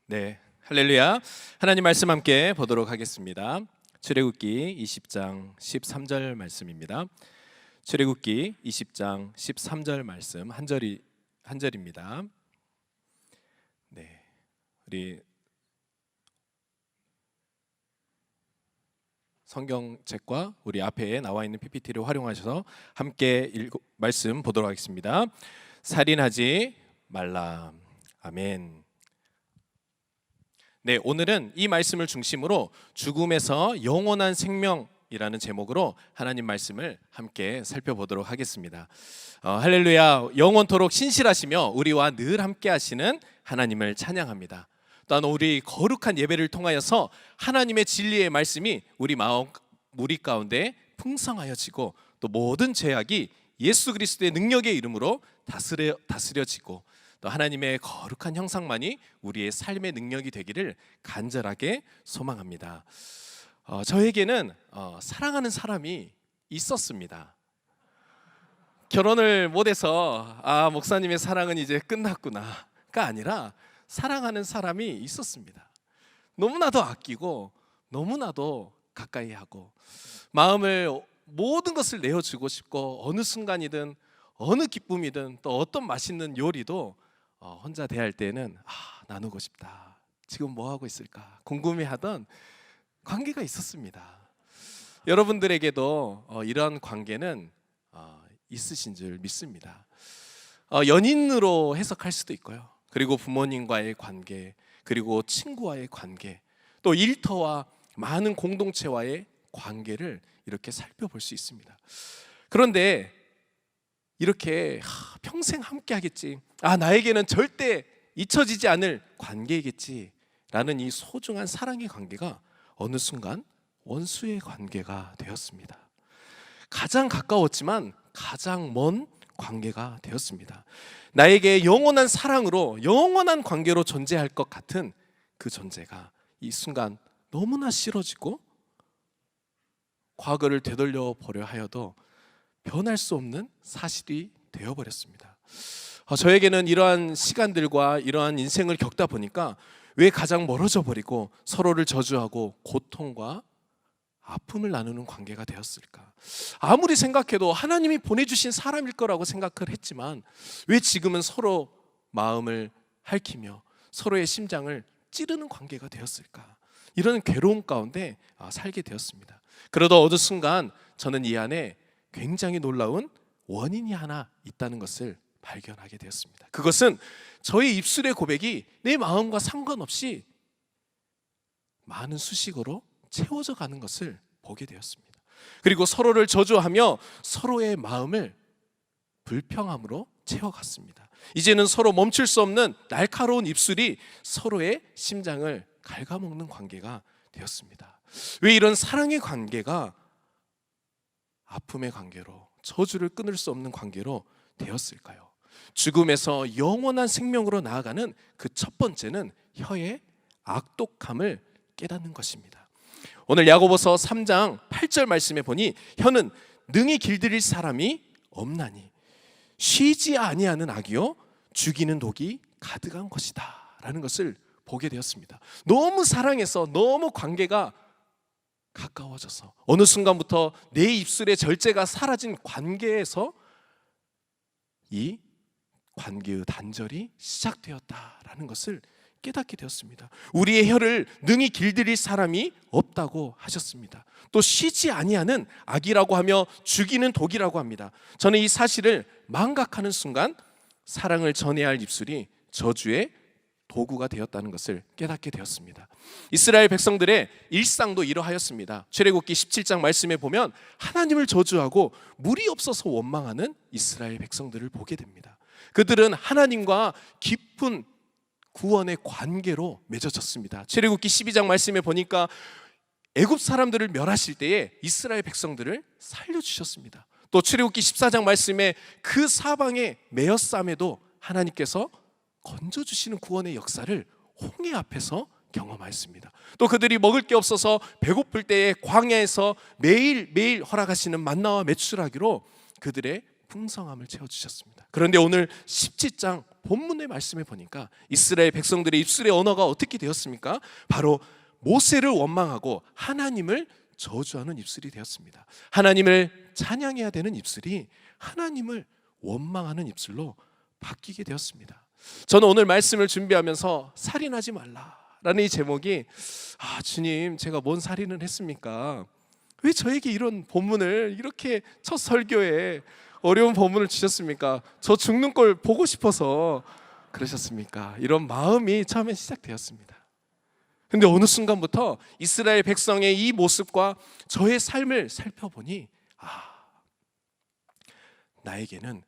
네, 할렐루야. 하나님 말씀 함께 보도록 하겠습니다. 출애굽기 20장 13절 말씀입니다. 출애굽기 20장 13절 말씀 한 절입니다. 네, 우리 성경책과 우리 앞에 나와 있는 PPT를 활용하셔서 함께 말씀 보도록 하겠습니다. 살인하지 말라. 아멘. 네, 오늘은 이 말씀을 중심으로 죽음에서 영원한 생명이라는 제목으로 하나님 말씀을 함께 살펴보도록 하겠습니다. 할렐루야. 영원토록 신실하시며 우리와 늘 함께 하시는 하나님을 찬양합니다. 또한 우리 거룩한 예배를 통하여서 하나님의 진리의 말씀이 우리 마음, 우리 가운데 풍성하여지고 또 모든 죄악이 예수 그리스도의 능력의 이름으로 다스려지고 또 하나님의 거룩한 형상만이 우리의 삶의 능력이 되기를 간절하게 소망합니다. 저에게는 사랑하는 사람이 있었습니다. 결혼을 못해서 목사님의 사랑은 이제 끝났구나가 아니라 사랑하는 사람이 있었습니다. 너무나도 아끼고 너무나도 가까이 하고 마음을 모든 것을 내어주고 싶고 어느 순간이든 어느 기쁨이든 또 어떤 맛있는 요리도 혼자 대할 때는 나누고 싶다. 지금 뭐 하고 있을까 궁금해하던 관계가 있었습니다. 여러분들에게도 이런 관계는 있으신 줄 믿습니다. 연인으로 해석할 수도 있고요. 그리고 부모님과의 관계, 그리고 친구와의 관계, 또 일터와 많은 공동체와의 관계를 이렇게 살펴볼 수 있습니다. 그런데 이렇게 평생 함께 하겠지, 나에게는 절대 잊혀지지 않을 관계이겠지라는 이 소중한 사랑의 관계가 어느 순간 원수의 관계가 되었습니다. 가장 가까웠지만 가장 먼 관계가 되었습니다. 나에게 영원한 사랑으로 영원한 관계로 존재할 것 같은 그 존재가 이 순간 너무나 싫어지고 과거를 되돌려 보려 하여도 변할 수 없는 사실이 되어버렸습니다. 저에게는 이러한 시간들과 이러한 인생을 겪다 보니까 왜 가장 멀어져 버리고 서로를 저주하고 고통과 아픔을 나누는 관계가 되었을까? 아무리 생각해도 하나님이 보내주신 사람일 거라고 생각을 했지만 왜 지금은 서로 마음을 핥히며 서로의 심장을 찌르는 관계가 되었을까? 이런 괴로움 가운데 살게 되었습니다. 그러다 어느 순간 저는 이 안에 굉장히 놀라운 원인이 하나 있다는 것을 발견하게 되었습니다. 그것은 저의 입술의 고백이 내 마음과 상관없이 많은 수식어로 채워져 가는 것을 보게 되었습니다. 그리고 서로를 저주하며 서로의 마음을 불평함으로 채워갔습니다. 이제는 서로 멈출 수 없는 날카로운 입술이 서로의 심장을 갉아먹는 관계가 되었습니다. 왜 이런 사랑의 관계가 아픔의 관계로, 저주를 끊을 수 없는 관계로 되었을까요? 죽음에서 영원한 생명으로 나아가는 그 첫 번째는 혀의 악독함을 깨닫는 것입니다. 오늘 야고보서 3장 8절 말씀에 보니 혀는 능히 길들일 사람이 없나니 쉬지 아니하는 악이요 죽이는 독이 가득한 것이다 라는 것을 보게 되었습니다. 너무 사랑해서 너무 관계가 가까워져서 어느 순간부터 내 입술의 절제가 사라진 관계에서 이 관계의 단절이 시작되었다라는 것을 깨닫게 되었습니다. 우리의 혀를 능히 길들일 사람이 없다고 하셨습니다. 또 쉬지 아니하는 악이라고 하며 죽이는 독이라고 합니다. 저는 이 사실을 망각하는 순간 사랑을 전해야 할 입술이 저주의 도구가 되었다는 것을 깨닫게 되었습니다. 이스라엘 백성들의 일상도 이러하였습니다. 출애굽기 17장 말씀에 보면 하나님을 저주하고 물이 없어서 원망하는 이스라엘 백성들을 보게 됩니다. 그들은 하나님과 깊은 구원의 관계로 맺어졌습니다. 출애굽기 12장 말씀에 보니까 애굽 사람들을 멸하실 때에 이스라엘 백성들을 살려주셨습니다. 또 출애굽기 14장 말씀에 그 사방의 메어쌈에도 하나님께서 건져주시는 구원의 역사를 홍해 앞에서 경험하였습니다. 또 그들이 먹을 게 없어서 배고플 때에 광야에서 매일매일 허락하시는 만나와 메추라기로 그들의 풍성함을 채워주셨습니다. 그런데 오늘 17장 본문의 말씀에 보니까 이스라엘 백성들의 입술의 언어가 어떻게 되었습니까? 바로 모세를 원망하고 하나님을 저주하는 입술이 되었습니다. 하나님을 찬양해야 되는 입술이 하나님을 원망하는 입술로 바뀌게 되었습니다. 저는 오늘 말씀을 준비하면서 살인하지 말라라는 이 제목이 주님, 제가 뭔 살인을 했습니까? 왜 저에게 이런 본문을 이렇게 첫 설교에 어려운 본문을 주셨습니까? 저 죽는 걸 보고 싶어서 그러셨습니까? 이런 마음이 처음에 시작되었습니다. 근데 어느 순간부터 이스라엘 백성의 이 모습과 저의 삶을 살펴보니 나에게는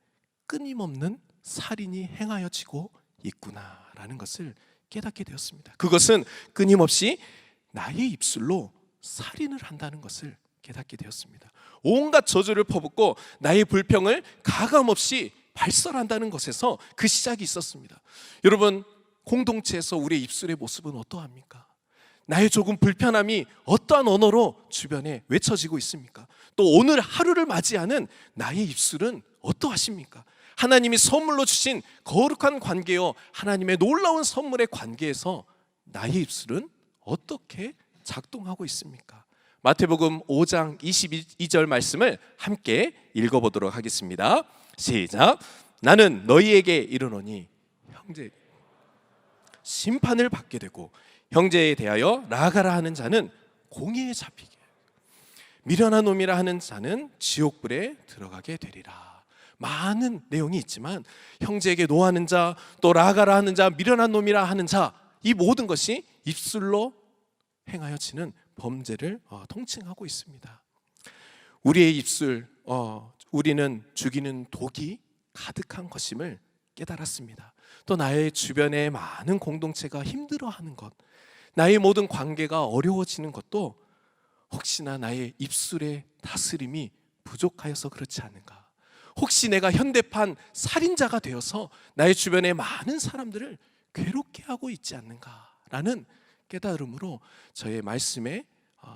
끊임없는 살인이 행하여지고 있구나라는 것을 깨닫게 되었습니다. 그것은 끊임없이 나의 입술로 살인을 한다는 것을 깨닫게 되었습니다. 온갖 저주를 퍼붓고 나의 불평을 가감없이 발설한다는 것에서 그 시작이 있었습니다. 여러분, 공동체에서 우리의 입술의 모습은 어떠합니까? 나의 조금 불편함이 어떠한 언어로 주변에 외쳐지고 있습니까? 또 오늘 하루를 맞이하는 나의 입술은 어떠하십니까? 하나님이 선물로 주신 거룩한 관계요, 하나님의 놀라운 선물의 관계에서 나의 입술은 어떻게 작동하고 있습니까? 마태복음 5장 22절 말씀을 함께 읽어보도록 하겠습니다. 시작. 나는 너희에게 이르노니 형제 심판을 받게 되고 형제에 대하여 나아가라 하는 자는 공의에 잡히게, 미련한 놈이라 하는 자는 지옥불에 들어가게 되리라. 많은 내용이 있지만 형제에게 노하는 자, 또 나아가라 하는 자, 미련한 놈이라 하는 자, 이 모든 것이 입술로 행하여지는 범죄를 통칭하고 있습니다. 우리의 입술, 우리는 죽이는 독이 가득한 것임을 깨달았습니다. 또 나의 주변의 많은 공동체가 힘들어하는 것, 나의 모든 관계가 어려워지는 것도 혹시나 나의 입술의 다스림이 부족하여서 그렇지 않은가? 혹시 내가 현대판 살인자가 되어서 나의 주변의 많은 사람들을 괴롭게 하고 있지 않는가라는 깨달음으로 저의 말씀의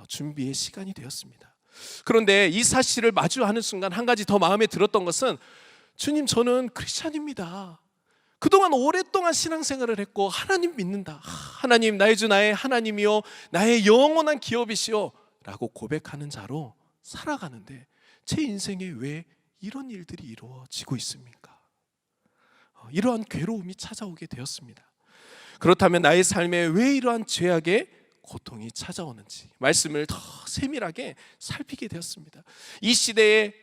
준비의 시간이 되었습니다. 그런데 이 사실을 마주하는 순간 한 가지 더 마음에 들었던 것은, 주님, 저는 크리스찬입니다. 그동안 오랫동안 신앙생활을 했고 하나님 믿는다. 하나님, 나의 주 나의 하나님이요, 나의 영원한 기업이시요 라고 고백하는 자로 살아가는데 제 인생에 왜 이런 일들이 이루어지고 있습니까? 이러한 괴로움이 찾아오게 되었습니다. 그렇다면 나의 삶에 왜 이러한 죄악의 고통이 찾아오는지 말씀을 더 세밀하게 살피게 되었습니다. 이 시대에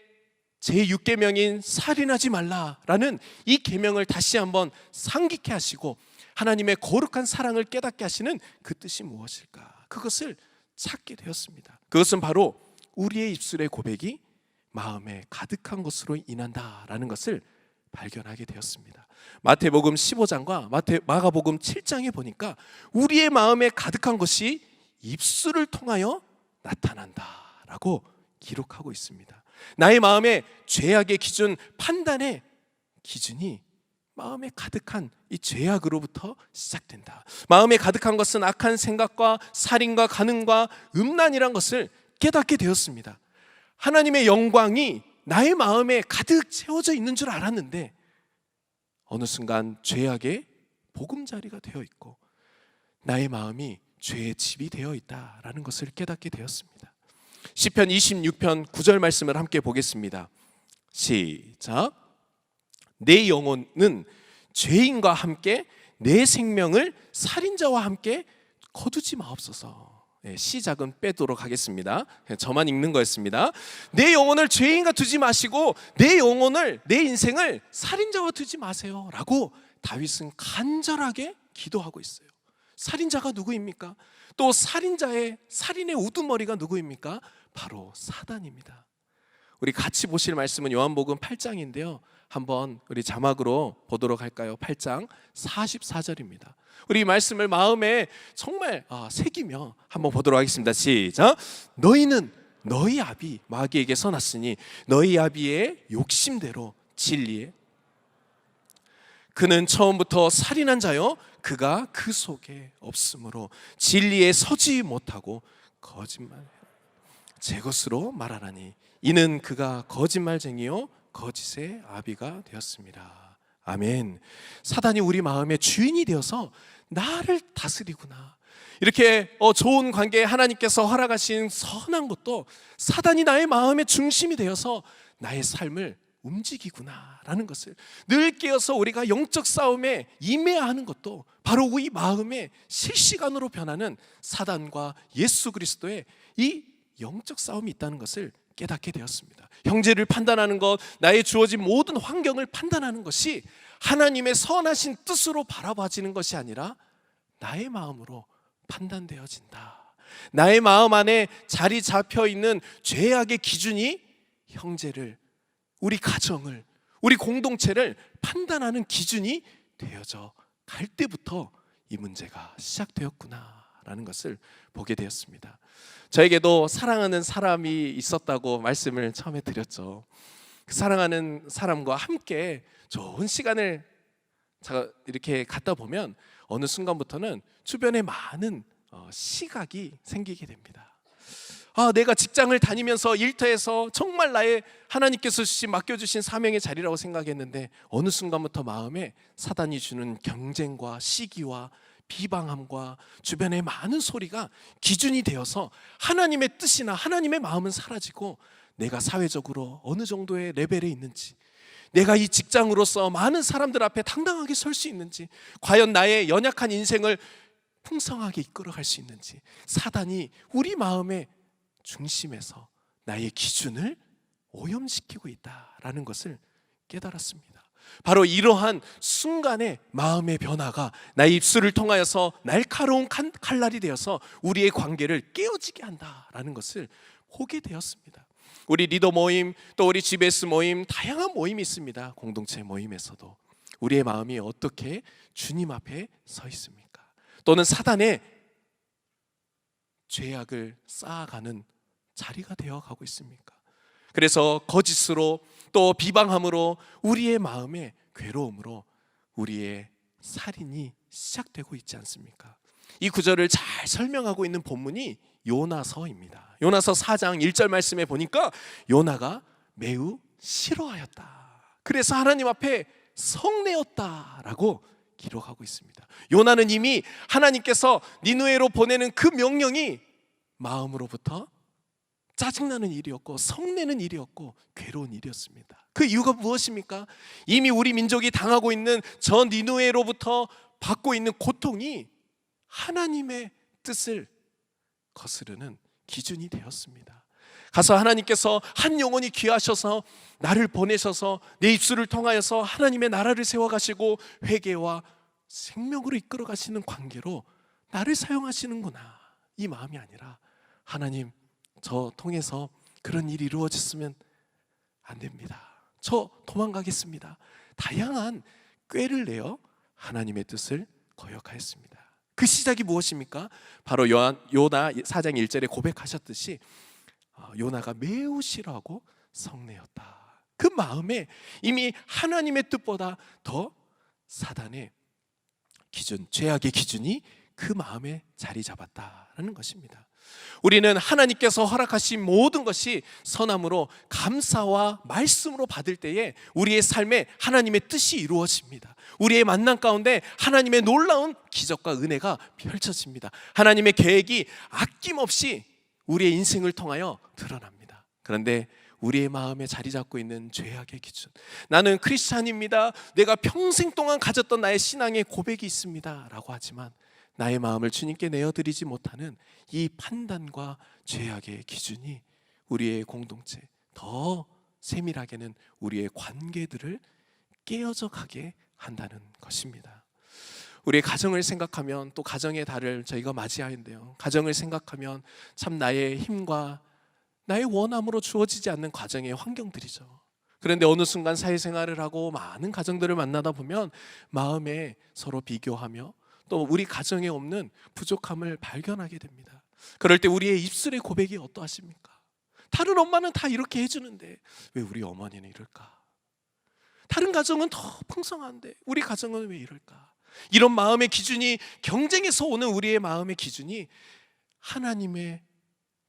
제6계명인 살인하지 말라라는 이 계명을 다시 한번 상기케 하시고 하나님의 거룩한 사랑을 깨닫게 하시는 그 뜻이 무엇일까? 그것을 찾게 되었습니다. 그것은 바로 우리의 입술의 고백이 마음에 가득한 것으로 인한다라는 것을 발견하게 되었습니다. 마태복음 15장과 마가복음 7장에 보니까 우리의 마음에 가득한 것이 입술을 통하여 나타난다라고 기록하고 있습니다. 나의 마음의 죄악의 기준, 판단의 기준이 마음에 가득한 이 죄악으로부터 시작된다. 마음에 가득한 것은 악한 생각과 살인과 간음과 음란이란 것을 깨닫게 되었습니다. 하나님의 영광이 나의 마음에 가득 채워져 있는 줄 알았는데 어느 순간 죄악의 보금자리가 되어 있고 나의 마음이 죄의 집이 되어 있다라는 것을 깨닫게 되었습니다. 시편 26편 9절 말씀을 함께 보겠습니다. 시작. 내 영혼은 죄인과 함께 내 생명을 살인자와 함께 거두지 마옵소서. 시작은 빼도록 하겠습니다. 저만 읽는 거였습니다. 내 영혼을 죄인과 두지 마시고 내 영혼을, 내 인생을 살인자와 두지 마세요 라고 다윗은 간절하게 기도하고 있어요. 살인자가 누구입니까? 또 살인의 우두머리가 누구입니까? 바로 사단입니다. 우리 같이 보실 말씀은 요한복음 8장인데요 한번 우리 자막으로 보도록 할까요? 8장 44절입니다. 우리 이 말씀을 마음에 정말 새기며 한번 보도록 하겠습니다. 시작. 너희는 너희 아비 마귀에게서 났으니 너희 아비의 욕심대로 진리에, 그는 처음부터 살인한 자요 그가 그 속에 없으므로 진리에 서지 못하고 거짓말 제 것으로 말하나니 이는 그가 거짓말쟁이요 거짓의 아비가 되었습니다. 아멘. 사단이 우리 마음의 주인이 되어서 나를 다스리구나. 이렇게 좋은 관계에 하나님께서 허락하신 선한 것도 사단이 나의 마음의 중심이 되어서 나의 삶을 움직이구나라는 것을 늘 깨어서 우리가 영적 싸움에 임해야 하는 것도 바로 우리 마음에 실시간으로 변하는 사단과 예수 그리스도의 이 영적 싸움이 있다는 것을 깨닫게 되었습니다. 형제를 판단하는 것, 나의 주어진 모든 환경을 판단하는 것이 하나님의 선하신 뜻으로 바라봐지는 것이 아니라 나의 마음으로 판단되어진다. 나의 마음 안에 자리 잡혀 있는 죄악의 기준이 형제를, 우리 가정을, 우리 공동체를 판단하는 기준이 되어져 갈 때부터 이 문제가 시작되었구나라는 것을 보게 되었습니다. 저에게도 사랑하는 사람이 있었다고 말씀을 처음에 드렸죠. 그 사랑하는 사람과 함께 좋은 시간을 이렇게 갖다 보면 어느 순간부터는 주변에 많은 시각이 생기게 됩니다. 내가 직장을 다니면서 일터에서 정말 나의 하나님께서 맡겨주신 사명의 자리라고 생각했는데 어느 순간부터 마음에 사단이 주는 경쟁과 시기와 비방함과 주변의 많은 소리가 기준이 되어서 하나님의 뜻이나 하나님의 마음은 사라지고 내가 사회적으로 어느 정도의 레벨에 있는지, 내가 이 직장으로서 많은 사람들 앞에 당당하게 설 수 있는지, 과연 나의 연약한 인생을 풍성하게 이끌어갈 수 있는지, 사단이 우리 마음의 중심에서 나의 기준을 오염시키고 있다라는 것을 깨달았습니다. 바로 이러한 순간의 마음의 변화가 나의 입술을 통하여서 날카로운 칼날이 되어서 우리의 관계를 깨어지게 한다라는 것을 보게 되었습니다. 우리 리더 모임, 또 우리 GBS 모임, 다양한 모임이 있습니다. 공동체 모임에서도 우리의 마음이 어떻게 주님 앞에 서 있습니까? 또는 사단의 죄악을 쌓아가는 자리가 되어가고 있습니까? 그래서 거짓으로 또 비방함으로 우리의 마음의 괴로움으로 우리의 살인이 시작되고 있지 않습니까? 이 구절을 잘 설명하고 있는 본문이 요나서입니다. 요나서 4장 1절 말씀에 보니까 요나가 매우 싫어하였다. 그래서 하나님 앞에 성내었다라고 기록하고 있습니다. 요나는 이미 하나님께서 니느웨로 보내는 그 명령이 마음으로부터 짜증나는 일이었고 성내는 일이었고 괴로운 일이었습니다. 그 이유가 무엇입니까? 이미 우리 민족이 당하고 있는 저 니느웨로부터 받고 있는 고통이 하나님의 뜻을 거스르는 기준이 되었습니다. 가서 하나님께서 한 영혼이 귀하셔서 나를 보내셔서 내 입술을 통하여서 하나님의 나라를 세워가시고 회개와 생명으로 이끌어 가시는 관계로 나를 사용하시는구나, 이 마음이 아니라 하나님, 저 통해서 그런 일이 이루어졌으면 안 됩니다. 저 도망가겠습니다. 다양한 꾀를 내어 하나님의 뜻을 거역하였습니다. 그 시작이 무엇입니까? 바로 요나 4장 1절에 고백하셨듯이 요나가 매우 싫어하고 성내었다. 그 마음에 이미 하나님의 뜻보다 더 사단의 기준, 죄악의 기준이 그 마음에 자리 잡았다라는 것입니다. 우리는 하나님께서 허락하신 모든 것이 선함으로 감사와 말씀으로 받을 때에 우리의 삶에 하나님의 뜻이 이루어집니다. 우리의 만남 가운데 하나님의 놀라운 기적과 은혜가 펼쳐집니다. 하나님의 계획이 아낌없이 우리의 인생을 통하여 드러납니다. 그런데 우리의 마음에 자리 잡고 있는 죄악의 기준, 나는 크리스찬입니다, 내가 평생 동안 가졌던 나의 신앙의 고백이 있습니다 라고 하지만 나의 마음을 주님께 내어드리지 못하는 이 판단과 죄악의 기준이 우리의 공동체, 더 세밀하게는 우리의 관계들을 깨어져 가게 한다는 것입니다. 우리의 가정을 생각하면, 또 가정의 달을 저희가 맞이하는데요, 가정을 생각하면 참 나의 힘과 나의 원함으로 주어지지 않는 가정의 환경들이죠. 그런데 어느 순간 사회생활을 하고 많은 가정들을 만나다 보면 마음에 서로 비교하며 또 우리 가정에 없는 부족함을 발견하게 됩니다. 그럴 때 우리의 입술의 고백이 어떠하십니까? 다른 엄마는 다 이렇게 해주는데 왜 우리 어머니는 이럴까? 다른 가정은 더 풍성한데 우리 가정은 왜 이럴까? 이런 마음의 기준이, 경쟁에서 오는 우리의 마음의 기준이 하나님의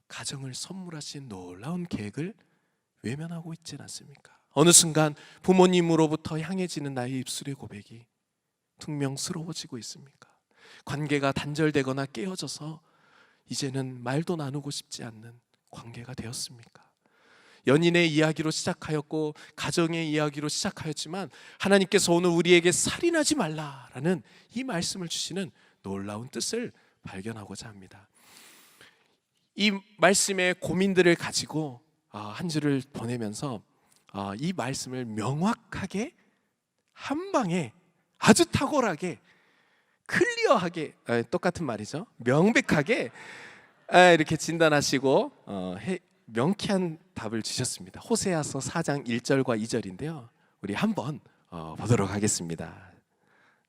가정을 선물하신 놀라운 계획을 외면하고 있지는 않습니까? 어느 순간 부모님으로부터 향해지는 나의 입술의 고백이 퉁명스러워지고 있습니까? 관계가 단절되거나 깨어져서 이제는 말도 나누고 싶지 않는 관계가 되었습니까? 연인의 이야기로 시작하였고 가정의 이야기로 시작하였지만 하나님께서 오늘 우리에게 살인하지 말라라는 이 말씀을 주시는 놀라운 뜻을 발견하고자 합니다. 이 말씀의 고민들을 가지고 한 주를 보내면서 이 말씀을 명확하게 한 방에 아주 탁월하게 클리어하게, 똑같은 말이죠, 명백하게 이렇게 진단하시고 명쾌한 답을 주셨습니다. 호세아서 4장 1절과 2절인데요 우리 한번 보도록 하겠습니다.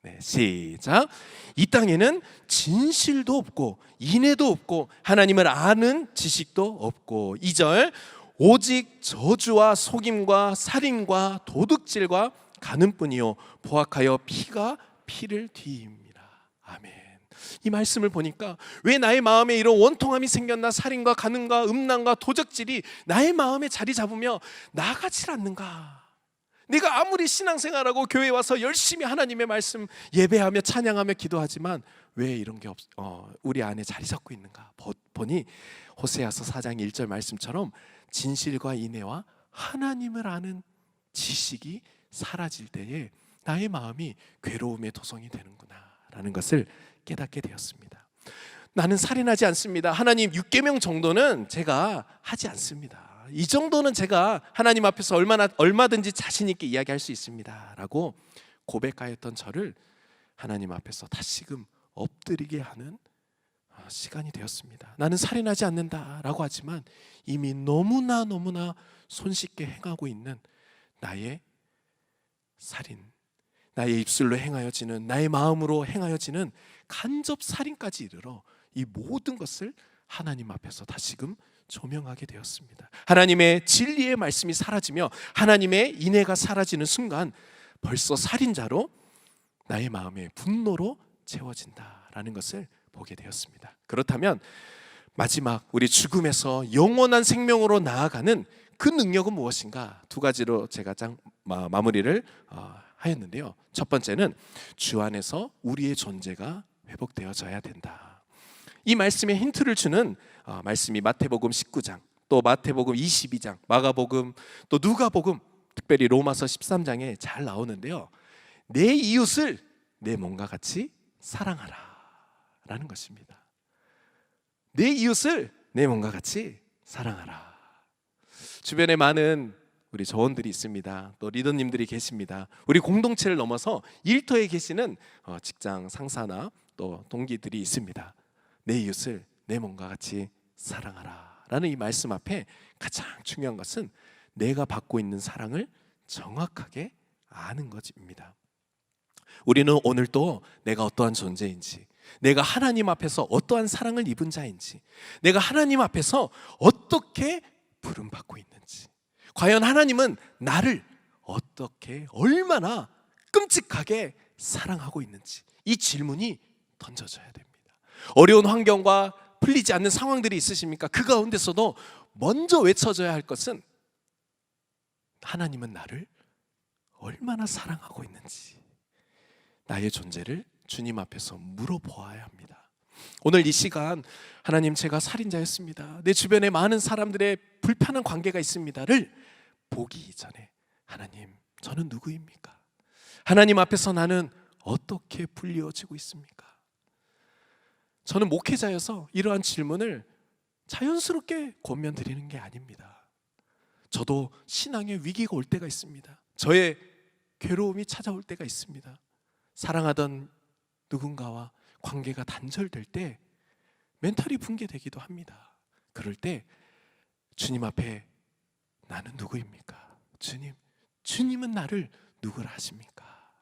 네, 시작. 이 땅에는 진실도 없고 인애도 없고 하나님을 아는 지식도 없고, 2절, 오직 저주와 속임과 살인과 도둑질과 간음뿐이요 포악하여 피가 피를 뒤입니다. 아멘. 이 말씀을 보니까 왜 나의 마음에 이런 원통함이 생겼나, 살인과 간음과 음란과 도적질이 나의 마음에 자리 잡으며 나가질 않는가? 내가 아무리 신앙생활하고 교회 와서 열심히 하나님의 말씀 예배하며 찬양하며 기도하지만 왜 이런 게 우리 안에 자리 잡고 있는가 보니 호세아서 4장 1절 말씀처럼 진실과 인애와 하나님을 아는 지식이 사라질 때에 나의 마음이 괴로움의 도성이 되는구나 라는 것을 깨닫게 되었습니다. 나는 살인하지 않습니다. 하나님 6계명 정도는 제가 하지 않습니다. 이 정도는 제가 하나님 앞에서 얼마든지 자신 있게 이야기할 수 있습니다 라고 고백하였던 저를 하나님 앞에서 다시금 엎드리게 하는 시간이 되었습니다. 나는 살인하지 않는다 라고 하지만 이미 너무나 손쉽게 행하고 있는 나의 살인, 나의 입술로 행하여지는, 나의 마음으로 행하여지는 간접 살인까지 이르러 이 모든 것을 하나님 앞에서 다시금 조명하게 되었습니다. 하나님의 진리의 말씀이 사라지며 하나님의 인애가 사라지는 순간 벌써 살인자로 나의 마음의 분노로 채워진다라는 것을 보게 되었습니다. 그렇다면 마지막 우리 죽음에서 영원한 생명으로 나아가는 그 능력은 무엇인가? 두 가지로 제가 마무리를 하였는데요. 첫 번째는 주 안에서 우리의 존재가 회복되어져야 된다. 이 말씀에 힌트를 주는 말씀이 마태복음 19장, 또 마태복음 22장, 마가복음, 또 누가복음, 특별히 로마서 13장에 잘 나오는데요. 내 이웃을 내 몸과 같이 사랑하라 라는 것입니다. 내 이웃을 내 몸과 같이 사랑하라. 주변에 많은 우리 조언들이 있습니다. 또 리더님들이 계십니다. 우리 공동체를 넘어서 일터에 계시는 직장 상사나 또 동기들이 있습니다. 내 이웃을 내 몸과 같이 사랑하라 라는 이 말씀 앞에 가장 중요한 것은 내가 받고 있는 사랑을 정확하게 아는 것입니다. 우리는 오늘도 내가 어떠한 존재인지, 내가 하나님 앞에서 어떠한 사랑을 입은 자인지, 내가 하나님 앞에서 어떻게 부름받고 있는지, 과연 하나님은 나를 어떻게 얼마나 끔찍하게 사랑하고 있는지, 이 질문이 던져져야 됩니다. 어려운 환경과 풀리지 않는 상황들이 있으십니까? 그 가운데서도 먼저 외쳐져야 할 것은 하나님은 나를 얼마나 사랑하고 있는지, 나의 존재를 주님 앞에서 물어보아야 합니다. 오늘 이 시간 하나님, 제가 살인자였습니다, 내 주변에 많은 사람들의 불편한 관계가 있습니다를 보기 이전에 하나님, 저는 누구입니까? 하나님 앞에서 나는 어떻게 불리워지고 있습니까? 저는 목회자여서 이러한 질문을 자연스럽게 권면드리는 게 아닙니다. 저도 신앙의 위기가 올 때가 있습니다. 저의 괴로움이 찾아올 때가 있습니다. 사랑하던 누군가와 관계가 단절될 때 멘탈이 붕괴되기도 합니다. 그럴 때 주님 앞에 나는 누구입니까? 주님은 나를 누구라 하십니까?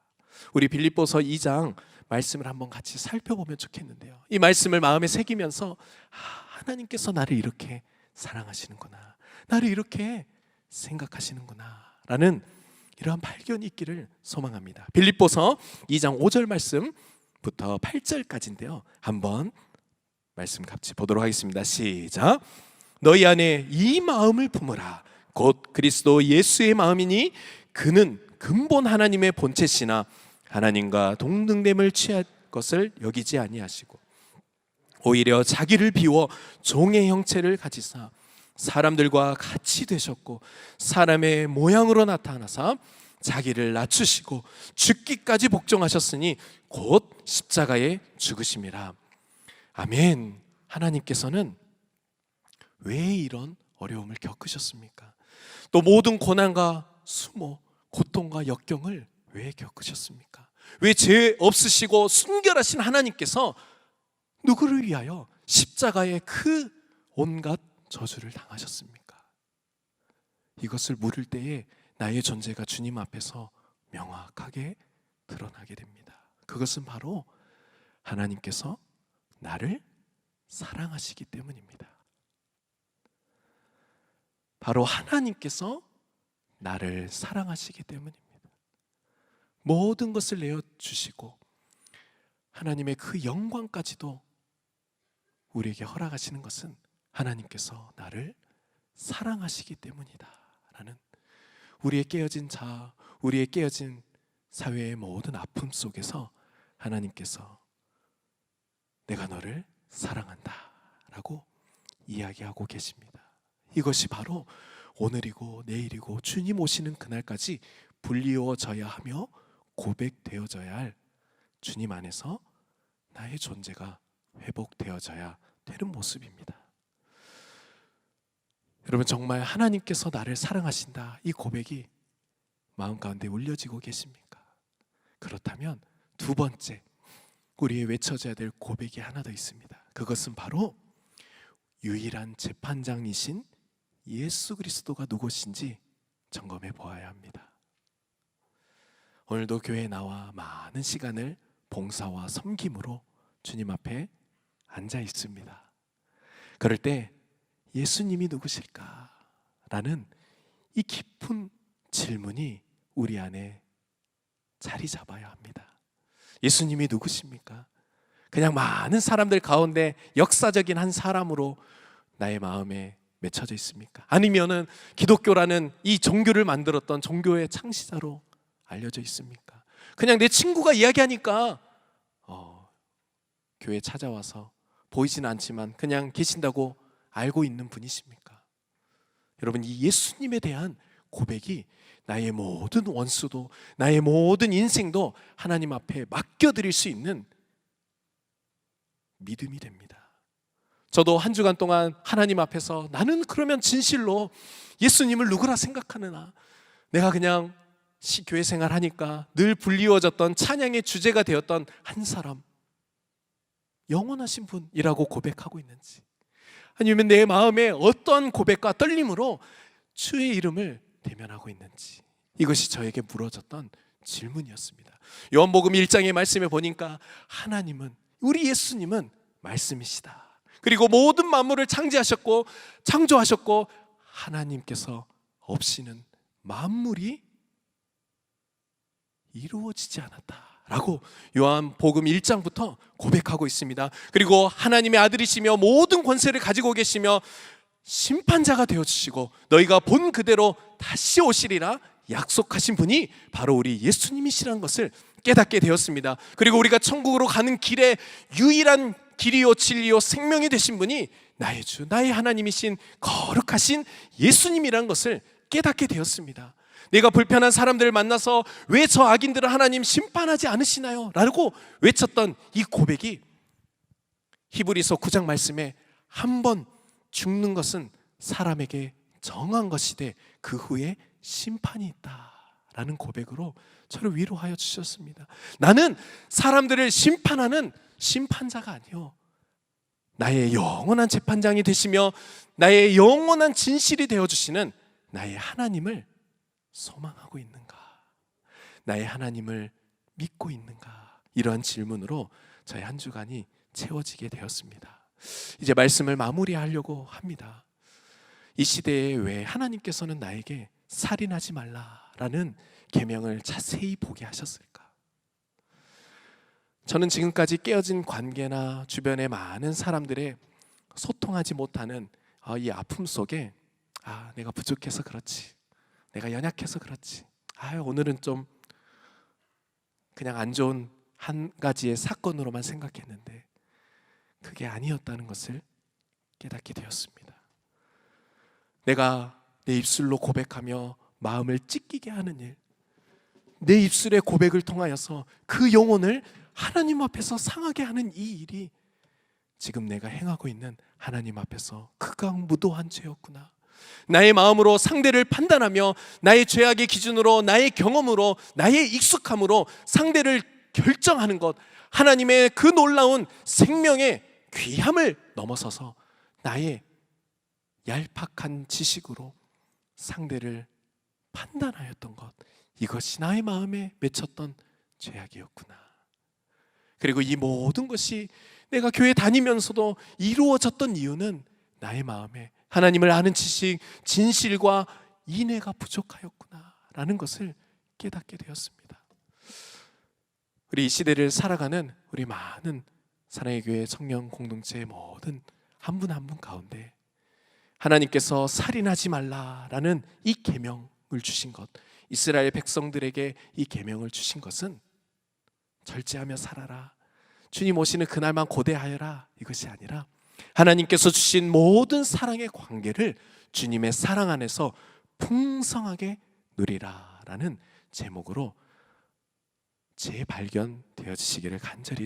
우리 빌립보서 2장 말씀을 한번 같이 살펴보면 좋겠는데요. 이 말씀을 마음에 새기면서 하나님께서 나를 이렇게 사랑하시는구나, 나를 이렇게 생각하시는구나 라는 이러한 발견이 있기를 소망합니다. 빌립보서 2장 5절 말씀부터 8절까지인데요. 한번 말씀 같이 보도록 하겠습니다. 시작. 너희 안에 이 마음을 품으라. 곧 그리스도 예수의 마음이니 그는 근본 하나님의 본체시나 하나님과 동등됨을 취할 것을 여기지 아니하시고 오히려 자기를 비워 종의 형체를 가지사 사람들과 같이 되셨고 사람의 모양으로 나타나사 자기를 낮추시고 죽기까지 복종하셨으니 곧 십자가에 죽으심이라. 아멘. 하나님께서는 왜 이런 어려움을 겪으셨습니까? 또 모든 고난과 수모, 고통과 역경을 왜 겪으셨습니까? 왜 죄 없으시고 순결하신 하나님께서 누구를 위하여 십자가에 그 온갖 저주를 당하셨습니까? 이것을 물을 때에 나의 존재가 주님 앞에서 명확하게 드러나게 됩니다. 그것은 바로 하나님께서 나를 사랑하시기 때문입니다. 바로 하나님께서 나를 사랑하시기 때문입니다. 모든 것을 내어주시고 하나님의 그 영광까지도 우리에게 허락하시는 것은 하나님께서 나를 사랑하시기 때문이다 라는 우리의 깨어진 자아, 우리의 깨어진 사회의 모든 아픔 속에서 하나님께서 내가 너를 사랑한다 라고 이야기하고 계십니다. 이것이 바로 오늘이고 내일이고 주님 오시는 그날까지 불리워져야 하며 고백되어져야 할 주님 안에서 나의 존재가 회복되어져야 되는 모습입니다. 여러분, 정말 하나님께서 나를 사랑하신다, 이 고백이 마음 가운데 울려지고 계십니까? 그렇다면 두 번째, 우리의 외쳐져야 될 고백이 하나 더 있습니다. 그것은 바로 유일한 재판장이신 예수 그리스도가 누구신지 점검해 보아야 합니다. 오늘도 교회에 나와 많은 시간을 봉사와 섬김으로 주님 앞에 앉아 있습니다. 그럴 때 예수님이 누구실까? 라는 이 깊은 질문이 우리 안에 자리 잡아야 합니다. 예수님이 누구십니까? 그냥 많은 사람들 가운데 역사적인 한 사람으로 나의 마음에 맺혀져 있습니까? 아니면은 기독교라는 이 종교를 만들었던 종교의 창시자로 알려져 있습니까? 그냥 내 친구가 이야기하니까 교회 찾아와서 보이지는 않지만 그냥 계신다고 알고 있는 분이십니까? 여러분, 이 예수님에 대한 고백이 나의 모든 원수도 나의 모든 인생도 하나님 앞에 맡겨드릴 수 있는 믿음이 됩니다. 저도 한 주간 동안 하나님 앞에서 나는 그러면 진실로 예수님을 누구라 생각하느냐, 내가 그냥 교회 생활하니까 늘 불리워졌던 찬양의 주제가 되었던 한 사람, 영원하신 분이라고 고백하고 있는지, 아니면 내 마음에 어떤 고백과 떨림으로 주의 이름을 대면하고 있는지, 이것이 저에게 물어졌던 질문이었습니다. 요한복음 1장의 말씀에 보니까 하나님은, 우리 예수님은 말씀이시다. 그리고 모든 만물을 창조하셨고 하나님께서 없이는 만물이 이루어지지 않았다라고 요한복음 1장부터 고백하고 있습니다. 그리고 하나님의 아들이시며 모든 권세를 가지고 계시며 심판자가 되어주시고 너희가 본 그대로 다시 오시리라 약속하신 분이 바로 우리 예수님이시라는 것을 깨닫게 되었습니다. 그리고 우리가 천국으로 가는 길에 유일한 길이요 진리요 생명이 되신 분이 나의 주, 나의 하나님이신 거룩하신 예수님이라는 것을 깨닫게 되었습니다. 내가 불편한 사람들을 만나서 왜 저 악인들을 하나님 심판하지 않으시나요? 라고 외쳤던 이 고백이 히브리서 9장 말씀에 한 번 죽는 것은 사람에게 정한 것이되 그 후에 심판이 있다라는 고백으로 저를 위로하여 주셨습니다. 나는 사람들을 심판하는 심판자가 아니요, 나의 영원한 재판장이 되시며 나의 영원한 진실이 되어주시는 나의 하나님을 소망하고 있는가, 나의 하나님을 믿고 있는가, 이러한 질문으로 저의 한 주간이 채워지게 되었습니다. 이제 말씀을 마무리하려고 합니다. 이 시대에 왜 하나님께서는 나에게 살인하지 말라라는 계명을 자세히 보게 하셨을까? 저는 지금까지 깨어진 관계나 주변의 많은 사람들의 소통하지 못하는 이 아픔 속에 내가 부족해서 그렇지, 내가 연약해서 그렇지, 오늘은 좀 그냥 안 좋은 한 가지의 사건으로만 생각했는데 그게 아니었다는 것을 깨닫게 되었습니다. 내가 내 입술로 고백하며 마음을 찢기게 하는 일, 내 입술의 고백을 통하여서 그 영혼을 하나님 앞에서 상하게 하는 이 일이 지금 내가 행하고 있는 하나님 앞에서 극악무도한 죄였구나. 나의 마음으로 상대를 판단하며 나의 죄악의 기준으로, 나의 경험으로, 나의 익숙함으로 상대를 결정하는 것, 하나님의 그 놀라운 생명의 귀함을 넘어서서 나의 얄팍한 지식으로 상대를 판단하였던 것, 이것이 나의 마음에 맺혔던 죄악이었구나. 그리고 이 모든 것이 내가 교회 다니면서도 이루어졌던 이유는 나의 마음에 하나님을 아는 지식, 진실과 인애가 부족하였구나 라는 것을 깨닫게 되었습니다. 우리 이 시대를 살아가는 우리 많은 사랑의 교회 청년 공동체의 모든 한 분 한 분 가운데 하나님께서 살인하지 말라라는 이 계명을 주신 것, 이스라엘 백성들에게 이 계명을 주신 것은 절제하며 살아라, 주님 오시는 그날만 고대하여라, 이것이 아니라 하나님께서 주신 모든 사랑의 관계를 주님의 사랑 안에서 풍성하게 누리라라는 제목으로 재발견되어지시기를 간절히